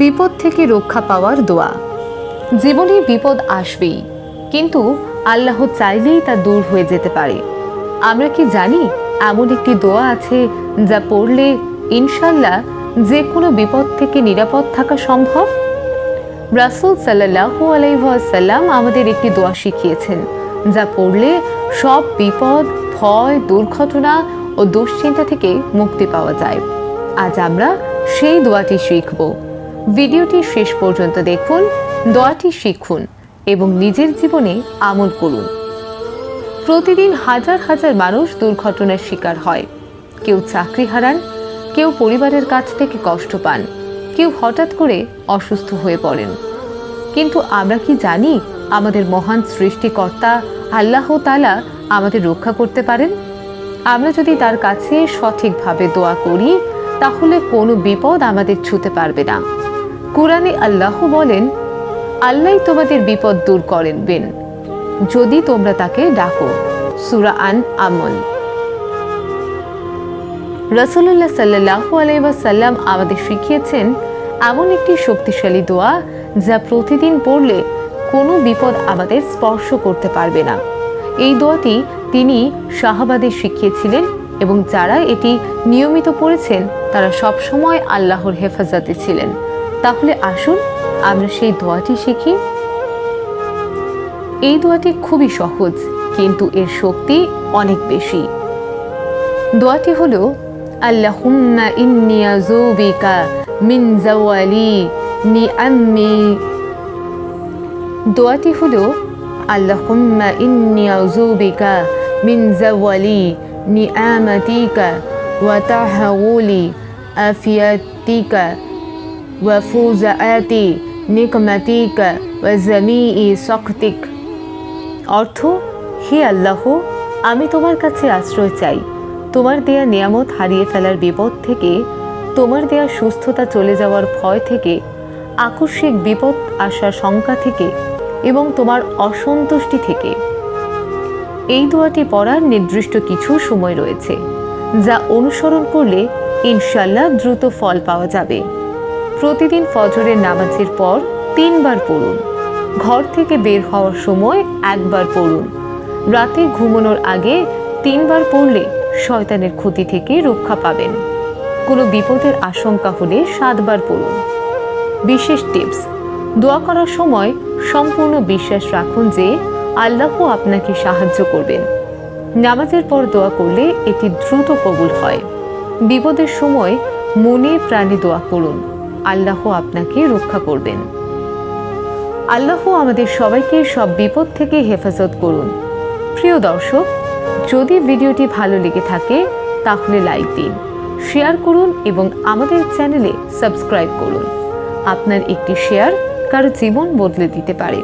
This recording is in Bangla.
বিপদ থেকে রক্ষা পাওয়ার দোয়া। জীবনে বিপদ আসবেই, কিন্তু আল্লাহ চাইলেই তা দূর হয়ে যেতে পারে। আমরা কি জানি এমন একটি দোয়া আছে যা পড়লে ইনশাল্লাহ যে কোনো বিপদ থেকে নিরাপদ থাকা সম্ভব? রাসূল সাল্লাল্লাহু আলাইহি ওয়াসাল্লাম আমাদের একটি দোয়া শিখিয়েছেন, যা পড়লে সব বিপদ, ভয়, দুর্ঘটনা ও দুশ্চিন্তা থেকে মুক্তি পাওয়া যায়। আজ আমরা সেই দোয়াটি শিখব। ভিডিওটি শেষ পর্যন্ত দেখুন, দোয়াটি শিখুন এবং নিজের জীবনে আমল করুন। প্রতিদিন হাজার হাজার মানুষ দুর্ঘটনার শিকার হয়। কেউ চাকরি হারান, কেউ পরিবারের কাছ থেকে কষ্ট পান, কেউ হঠাৎ করে অসুস্থ হয়ে পড়েন। কিন্তু আমরা কি জানি আমাদের মহান সৃষ্টিকর্তা আল্লাহ তাআলা আমাদের রক্ষা করতে পারেন? আমরা যদি তার কাছে সঠিকভাবে দোয়া করি, তাহলে কোনো বিপদ আমাদের ছুঁতে পারবে না। কুরআনে আল্লাহ বলেন, আল্লাহই তোমাদের বিপদ দূর করবেন যদি তোমরা তাকে ডাকো। সূরা আন-নামল। রাসূলুল্লাহ সাল্লাল্লাহু আলাইহি ওয়াসাল্লাম আমাদের শিখিয়েছেন এমন একটি শক্তিশালী দোয়া যা প্রতিদিন পড়লে কোনো বিপদ আমাদের স্পর্শ করতে পারবে না। এই দোয়াটি তিনি সাহাবাদের শিখিয়েছিলেন এবং যারা এটি নিয়মিত পড়েছেন তারা সবসময় আল্লাহর হেফাজতে ছিলেন। তাহলে আসুন আমরা সেই দোয়াটি শিখি। এই দোয়াটি খুবই সহজ, কিন্তু এর শক্তি অনেক বেশি। দোয়াটি হলো, আল্লাহুম্মা ইন্নী আউযু বিকা মিন যাওয়ালি নিআমি। দোয়াটি হলো, আল্লাহুম্মা ইন্নী আউযু বিকা মিন যাওয়ালি নিআমাতিকা ওয়া তাহাউলি আফিয়াতিকা ওয়া ফুজাআতি নিকমাতিকা ওয়া জামিই সাখতিক। অর্থ, হে আল্লাহ, আমি তোমার কাছে আশ্রয় চাই তোমার দেয়া নিয়ামত হারিয়ে ফেলার বিপদ থেকে, তোমার দেয়া সুস্থতা চলে যাওয়ার ভয় থেকে, আকস্মিক বিপদ আসার শঙ্কা থেকে এবং তোমার অসন্তুষ্টি থেকে। এই দোয়াটি পড়ার নির্দিষ্ট কিছু সময় রয়েছে, যা অনুসরণ করলে ইনশাল্লাহ দ্রুত ফল পাওয়া যাবে। প্রতিদিন ফজরের নামাজের পর 3 বার পড়ুন। ঘর থেকে বের হওয়ার সময় 1 বার পড়ুন। রাতে ঘুমানোর আগে 3 বার পড়লে শয়তানের ক্ষতি থেকে রক্ষা পাবেন। কোনো বিপদের আশঙ্কা হলে 7 বার পড়ুন। বিশেষ টিপস: দোয়া করার সময় সম্পূর্ণ বিশ্বাস রাখুন যে আল্লাহ আপনাকে সাহায্য করবেন। নামাজের পর দোয়া করলে এটি দ্রুত কবুল হয়। বিপদের সময় মনে প্রাণে দোয়া করুন, আল্লাহ আপনাকে রক্ষা করবেন। আল্লাহ আমাদের সবাইকে সব বিপদ থেকে হেফাজত করুন। প্রিয় দর্শক, যদি ভিডিওটি ভালো লেগে থাকে তাহলে লাইক দিন, শেয়ার করুন এবং আমাদের চ্যানেলে সাবস্ক্রাইব করুন। আপনার একটি শেয়ার কারো জীবন বদলে দিতে পারে।